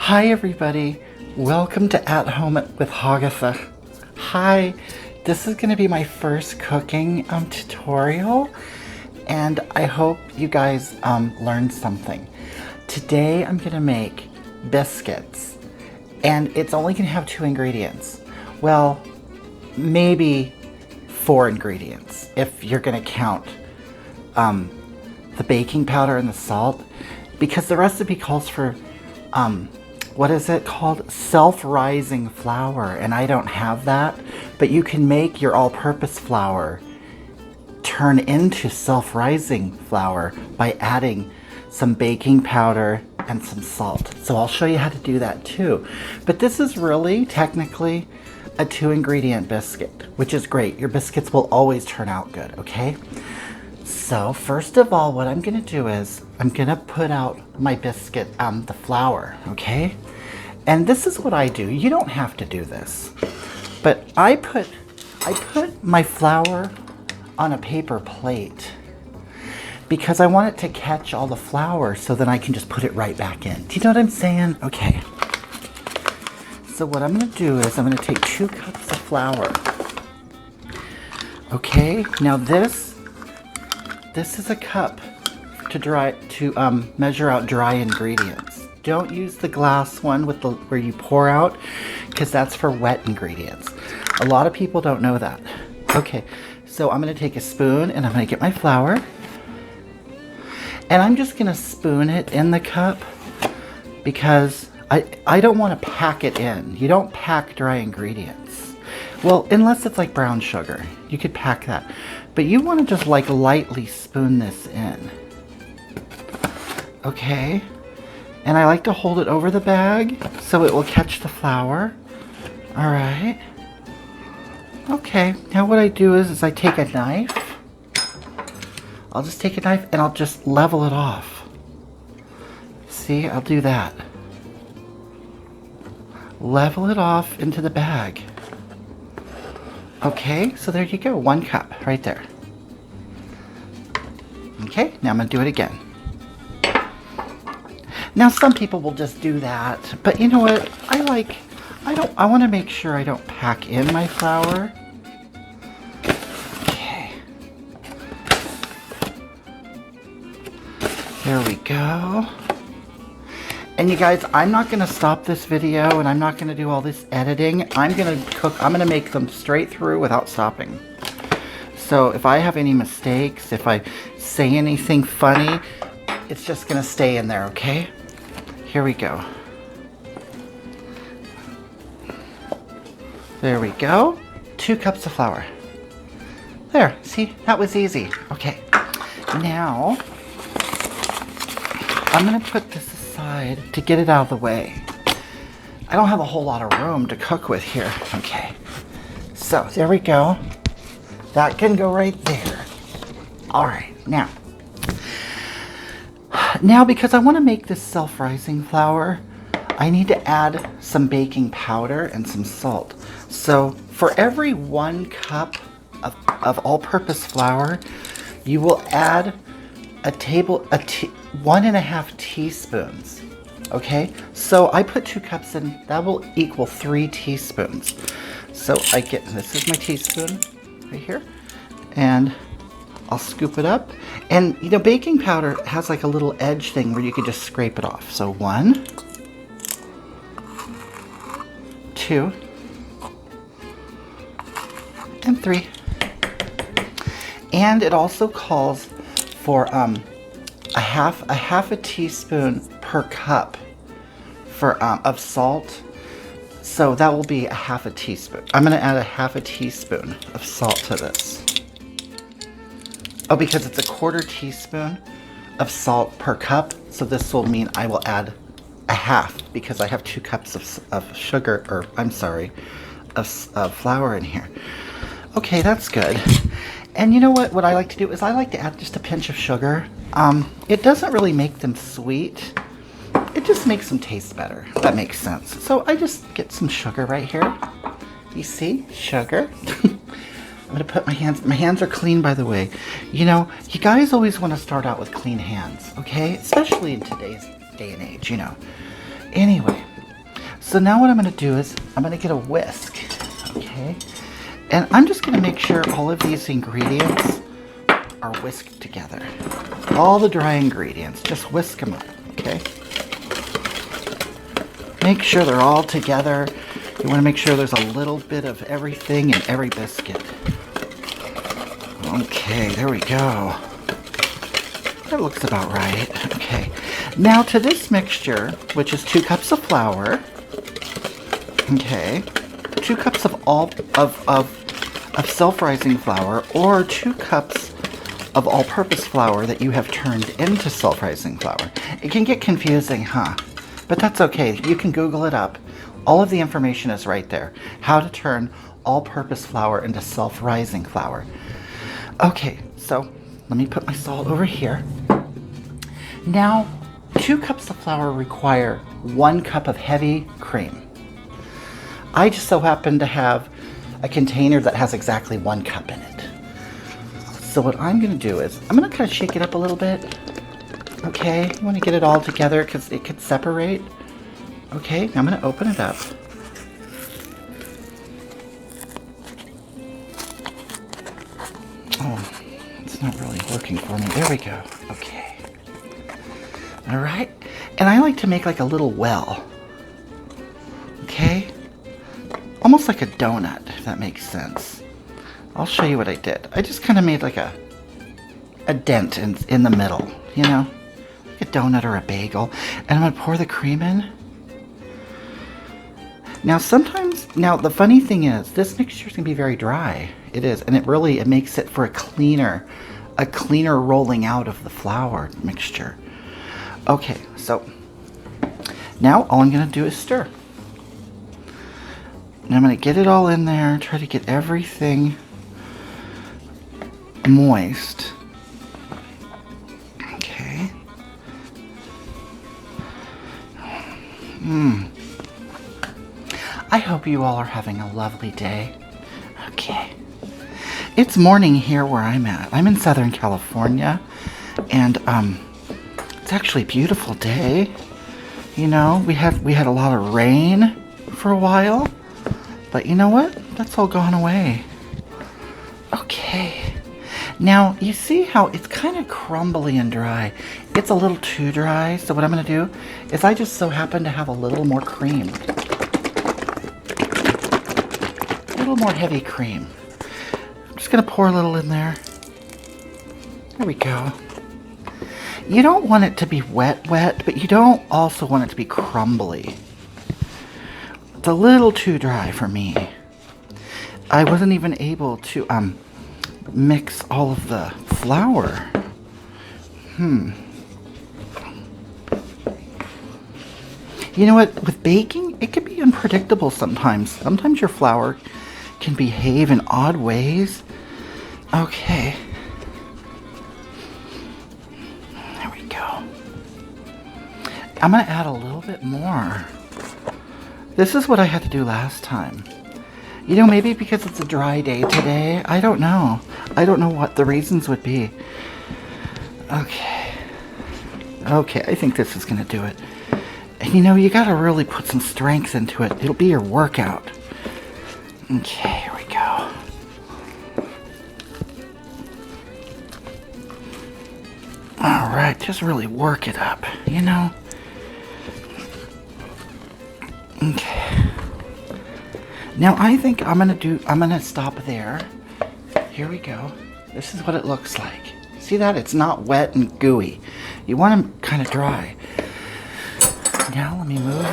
Hi everybody, welcome to At Home with Hagatha. Hi, this is going to be my first cooking tutorial, and I hope you guys learned something. Today I'm going to make biscuits, and it's only going to have 2 ingredients. Well, maybe 4 ingredients if you're going to count the baking powder and the salt, because the recipe calls for what is it called? Self-rising flour, and I don't have that, but you can make your all-purpose flour turn into self-rising flour by adding some baking powder and some salt. So I'll show you how to do that too. But this is really technically a 2-ingredient biscuit, which is great. Your biscuits will always turn out good, okay? So first of all, what I'm going to do is I'm going to put out my biscuit, the flour, okay? And this is what I do. You don't have to do this, but I put my flour on a paper plate because I want it to catch all the flour, so then I can just put it right back in. Do you know what I'm saying? Okay. So what I'm going to do is I'm going to take 2 cups of flour. Okay. Now this is a cup to measure out dry ingredients. Don't use the glass one with where you pour out, because that's for wet ingredients. A lot of people don't know that. Okay, so I'm going to take a spoon and I'm going to get my flour, and I'm just going to spoon it in the cup because I don't want to pack it in. You don't pack dry ingredients. Well, unless it's like brown sugar, you could pack that. But you want to just like lightly spoon this in. Okay. And I like to hold it over the bag so it will catch the flour. All right. Okay. Now what I do is I take a knife. I'll just take a knife and I'll just level it off. See, I'll do that. Level it off into the bag. Okay, so there you go, 1 cup right there. Okay, now I'm gonna do it again. Now some people will just do that, but you know what? I want to make sure I don't pack in my flour. Okay. There we go. And you guys, I'm not going to stop this video, and I'm not going to do all this editing. I'm going to make them straight through without stopping. So if I have any mistakes, if I say anything funny, it's just going to stay in there, okay? Here we go. There we go. 2 cups of flour. There, see, that was easy. Okay, now I'm going to put this aside to get it out of the way. I don't have a whole lot of room to cook with here. Okay, so there we go. That can go right there. All right, now because I want to make this self-rising flour, I need to add some baking powder and some salt. So for every 1 cup of all-purpose flour, you will add 1.5 teaspoons. Okay, so I put 2 cups in, that will equal 3 teaspoons. So this is my teaspoon right here, and I'll scoop it up. And you know, baking powder has like a little edge thing where you could just scrape it off. So 1, 2, and 3. And it also calls for a half a teaspoon per cup of salt. So that will be a half a teaspoon. I'm going to add a half a teaspoon of salt to this. Oh, because it's a 1/4 teaspoon of salt per cup, so this will mean I will add a half because I have 2 cups of sugar, or I'm sorry, of flour in here. Okay, that's good. And you know what I like to do is I like to add just a pinch of sugar. It doesn't really make them sweet. It just makes them taste better, if that makes sense. So I just get some sugar right here. You see, sugar. I'm going to put my hands are clean, by the way. You know, you guys always want to start out with clean hands, okay? Especially in today's day and age, you know. Anyway, So now what I'm going to do is I'm going to get a whisk, okay? And I'm just going to make sure all of these ingredients are whisked together. All the dry ingredients, just whisk them up, okay? Make sure they're all together. You want to make sure there's a little bit of everything in every biscuit. Okay, there we go. That looks about right. Okay. Now to this mixture, which is 2 cups of flour. Okay. 2 cups of self-rising flour, or 2 cups of all-purpose flour that you have turned into self-rising flour. It can get confusing, huh? But that's okay. You can Google it up. All of the information is right there. How to turn all-purpose flour into self-rising flour. Okay, so let me put my salt over here. Now, 2 cups of flour require 1 cup of heavy cream. I just so happen to have a container that has exactly 1 cup in it. So what I'm going to do is, I'm going to kind of shake it up a little bit. Okay, you want to get it all together because it could separate. Okay, I'm going to open it up. Oh, it's not really working for me. There we go. Okay. All right. And I like to make like a little well. Okay? Almost like a donut, if that makes sense. I'll show you what I did. I just kind of made like a dent in the middle, you know? Like a donut or a bagel. And I'm going to pour the cream in. Now now the funny thing is, this mixture is going to be very dry. It is, and it makes it for a cleaner rolling out of the flour mixture. Okay, so now all I'm going to do is stir. And I'm going to get it all in there, try to get everything moist. Okay. I hope you all are having a lovely day. Okay. It's morning here where I'm at. I'm in Southern California, and it's actually a beautiful day. You know, we had a lot of rain for a while, but you know what? That's all gone away. Okay. Now, you see how it's kind of crumbly and dry. It's a little too dry, so what I'm going to do is I just so happen to have a little more cream. A little more heavy cream. I'm just going to pour a little in there. There we go. You don't want it to be wet, but you don't also want it to be crumbly. It's a little too dry for me. I wasn't even able to mix all of the flour. You know what? With baking, it can be unpredictable sometimes. Sometimes your flour can behave in odd ways. Okay. There we go. I'm going to add a little bit more. This is what I had to do last time. You know, maybe because it's a dry day today. I don't know. I don't know what the reasons would be. Okay. Okay, I think this is going to do it. And you know, you got to really put some strength into it. It'll be your workout. Okay, here we go. Alright, just really work it up, you know? Okay. Now I think I'm gonna stop there. Here we go. This is what it looks like. See that? It's not wet and gooey. You want them kind of dry. Now let me move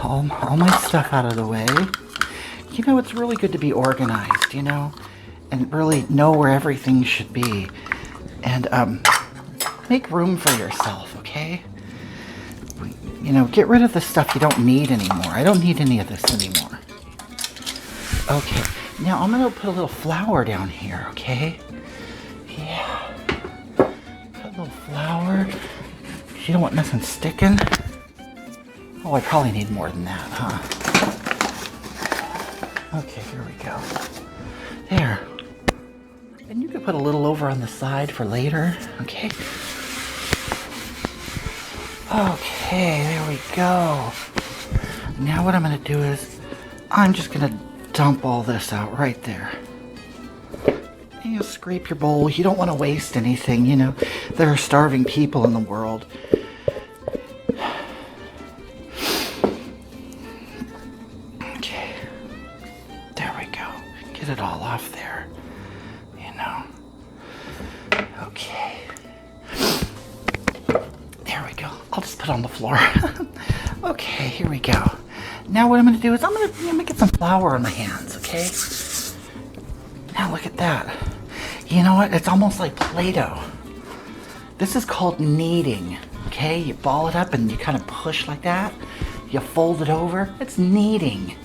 all my stuff out of the way. You know, it's really good to be organized, you know, and really know where everything should be. And make room for yourself, okay? You know, get rid of the stuff you don't need anymore. I don't need any of this anymore. Okay, now I'm gonna put a little flour down here, okay? Yeah. Put a little flour. You don't want nothing sticking. Oh, I probably need more than that, huh? Okay, here we go. There. And you could put a little over on the side for later, okay? Okay, there we go. Now what I'm going to do is I'm just going to dump all this out right there. And you scrape your bowl. You don't want to waste anything, you know. There are starving people in the world. Okay. There we go. Get it all off there. You know. Okay. There we go. I'll just put it on the floor. Okay, here we go. Now what I'm going to do is I'm going to get some flour on my hands, okay? Now look at that. You know what? It's almost like Play-Doh. This is called kneading, okay? You ball it up and you kind of push like that. You fold it over. It's kneading.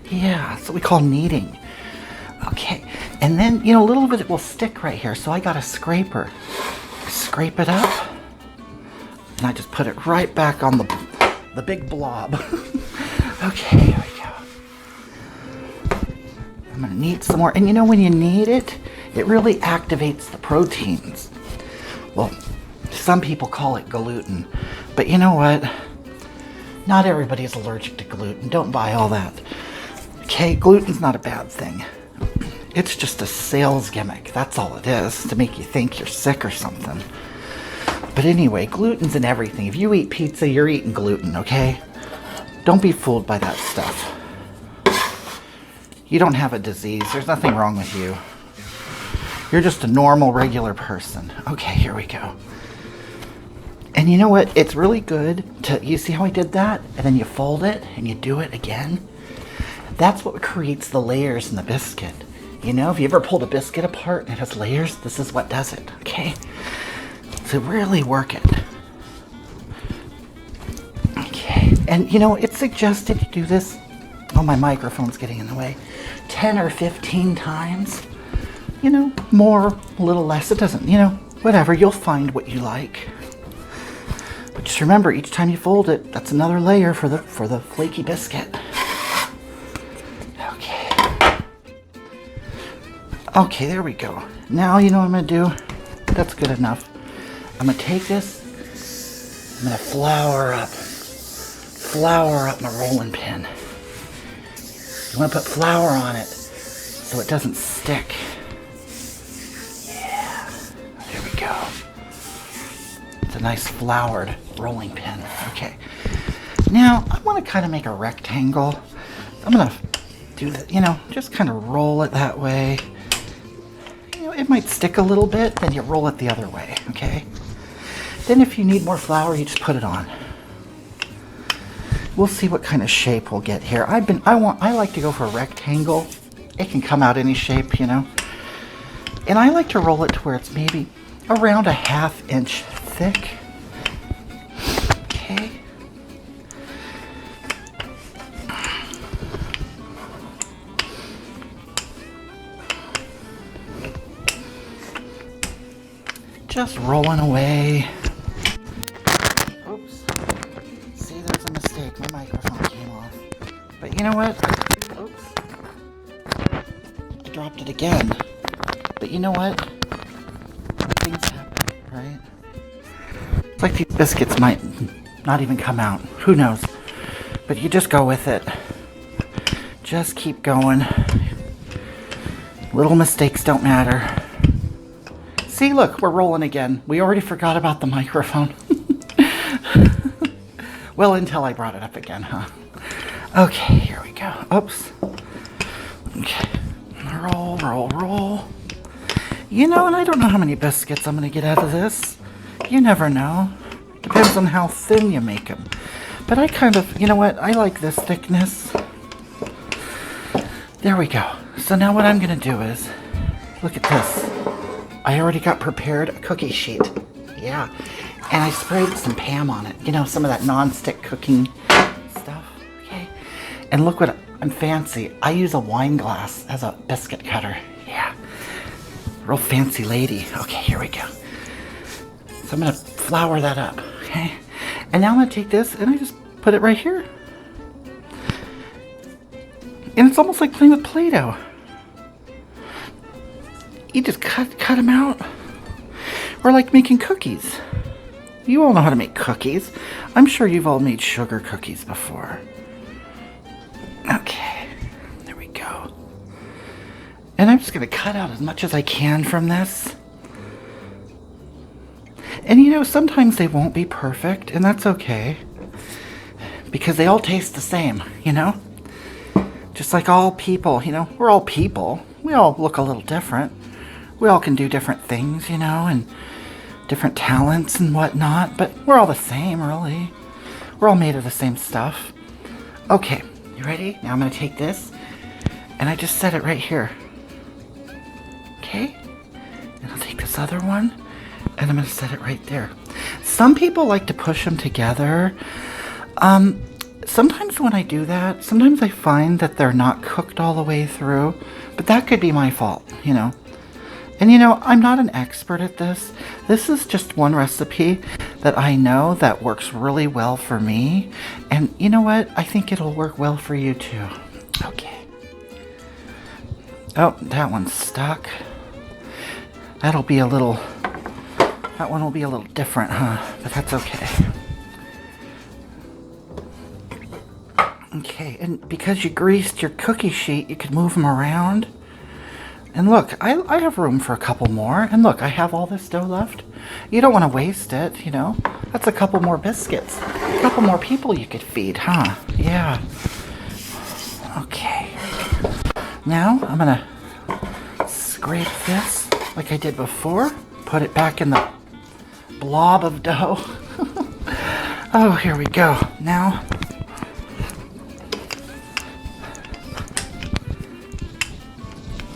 Yeah, that's what we call kneading. Okay, and then, you know, a little bit will stick right here, so I got a scraper. Scrape it up, and I just put it right back on the big blob. Okay, here we go. I'm gonna knead some more, and you know when you knead it, it really activates the proteins. Well, some people call it gluten, but you know what? Not everybody is allergic to gluten. Don't buy all that. Okay, gluten's not a bad thing. It's just a sales gimmick. That's all it is, to make you think you're sick or something. But anyway, gluten's in everything. If you eat pizza, you're eating gluten, okay? Don't be fooled by that stuff. You don't have a disease. There's nothing wrong with you. You're just a normal, regular person. Okay, here we go. And you know what? It's really good to, you see how I did that? And then you fold it and you do it again. That's what creates the layers in the biscuit. You know, if you ever pulled a biscuit apart and it has layers, this is what does it, okay? So really work it. Okay, and you know, it's suggested you do this, oh, my microphone's getting in the way, 10 or 15 times. You know, more, a little less, it doesn't, you know, whatever, you'll find what you like. But just remember, each time you fold it, that's another layer for the flaky biscuit. Okay, there we go. Now you know what I'm going to do? That's good enough. I'm going to take this, I'm going to flour up my rolling pin. You want to put flour on it so it doesn't stick. Yeah, there we go. It's a nice floured rolling pin. Okay. Now, I want to kind of make a rectangle. I'm going to do that, you know, just kind of roll it that way. It might stick a little bit, then you roll it the other way, okay? Then if you need more flour, you just put it on. We'll see what kind of shape we'll get here. I like to go for a rectangle. It can come out any shape, you know. And I like to roll it to where it's maybe around a 1/2 inch thick. Okay. Just rolling away. Oops. See, there's a mistake. My microphone came off. But you know what? Oops. I dropped it again. But you know what? Things happen, right? It's like these biscuits might not even come out. Who knows? But you just go with it. Just keep going. Little mistakes don't matter. See, look, we're rolling again. We already forgot about the microphone. Well, until I brought it up again, huh? Okay, here we go. Oops. Okay. Roll, roll, roll. You know, and I don't know how many biscuits I'm going to get out of this. You never know. Depends on how thin you make them. But I kind of, you know what? I like this thickness. There we go. So now what I'm going to do is, look at this. I already got prepared a cookie sheet. Yeah. And I sprayed some Pam on it. You know, some of that non-stick cooking stuff. Okay. And look what, I'm fancy. I use a wine glass as a biscuit cutter. Yeah. Real fancy lady. Okay, here we go. So I'm going to flour that up. Okay. And now I'm going to take this and I just put it right here. And it's almost like playing with Play-Doh. You just cut them out. Or like making cookies. You all know how to make cookies. I'm sure you've all made sugar cookies before. And I'm just going to cut out as much as I can from this. And you know, sometimes they won't be perfect, and that's okay. Because they all taste the same, you know? Just like all people, you know, we're all people. We all look a little different. We all can do different things, you know, and different talents and whatnot, but we're all the same, really. We're all made of the same stuff. Okay, you ready? Now I'm going to take this, and I just set it right here. Okay? And I'll take this other one, and I'm going to set it right there. Some people like to push them together. Sometimes when I do that, sometimes I find that they're not cooked all the way through, but that could be my fault, you know. And you know, I'm not an expert at this. This is just one recipe that I know that works really well for me. And you know what? I think it'll work well for you too. Okay. Oh, that one's stuck. That one will be a little different, huh? But that's okay. Okay, and because you greased your cookie sheet, you could move them around. And look, I have room for a couple more. And look, I have all this dough left. You don't want to waste it, you know. That's a couple more biscuits. A couple more people you could feed, huh? Yeah. Okay. Now, I'm going to scrape this like I did before. Put it back in the blob of dough. Oh, here we go. Now,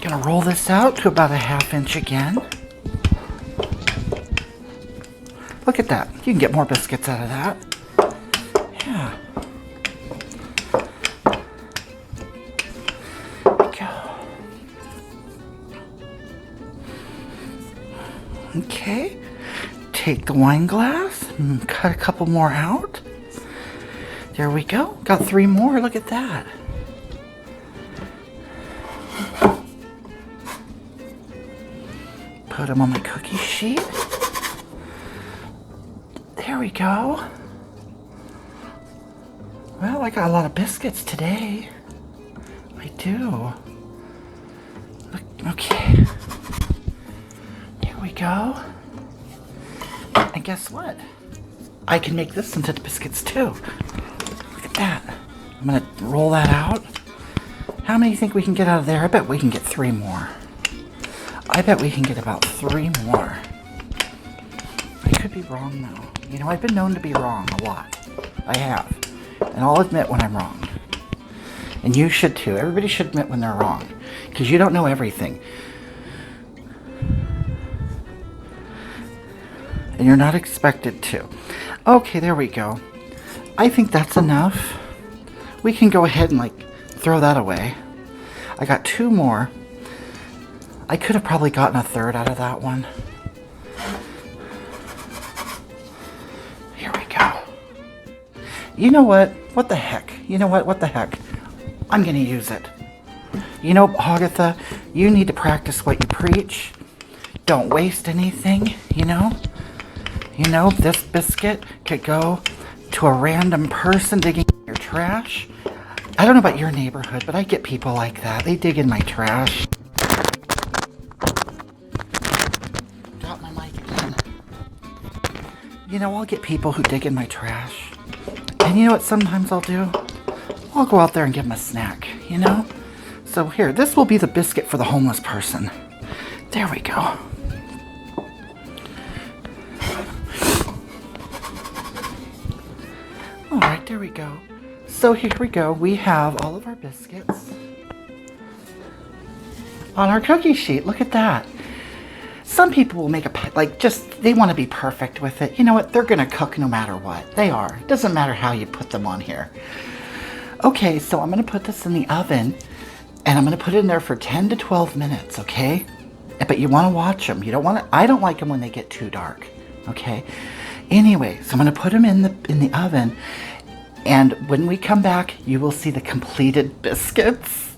gonna roll this out to about a 1/2 inch again. Look at that. You can get more biscuits out of that. Yeah. There we go. Okay. Take the wine glass and cut a couple more out. There we go. Got 3 more. Look at that. Put them on my cookie sheet. There we go. Well, I got a lot of biscuits today. I do. Look, okay. Here we go. And guess what? I can make this into biscuits too. Look at that. I'm gonna roll that out. How many do you think we can get out of there? I bet we can get 3 more. I bet we can get about 3 more. I could be wrong though. You know, I've been known to be wrong a lot. I have. And I'll admit when I'm wrong. And you should too. Everybody should admit when they're wrong. Because you don't know everything. And you're not expected to. Okay, there we go. I think that's enough. We can go ahead and throw that away. I got 2 more. I could have probably gotten a 1/3 out of that one. Here we go. You know what? What the heck? You know what? What the heck? I'm going to use it. You know, Agatha, you need to practice what you preach. Don't waste anything, you know? You know, this biscuit could go to a random person digging in your trash. I don't know about your neighborhood, but I get people like that. They dig in my trash. Drop my mic again. You know, I'll get people who dig in my trash. And you know what sometimes I'll do? I'll go out there and give them a snack, you know? So here, this will be the biscuit for the homeless person. There we go. Alright, there we go. So here we go. We have all of our biscuits on our cookie sheet. Look at that. Some people will make they want to be perfect with it. You know what? They're going to cook no matter what. They are. It doesn't matter how you put them on here. Okay, so I'm going to put this in the oven, and I'm going to put it in there for 10 to 12 minutes, okay? But you want to watch them. You don't want to, I don't like them when they get too dark, okay? Anyway, so I'm going to put them in the oven, and when we come back, you will see the completed biscuits.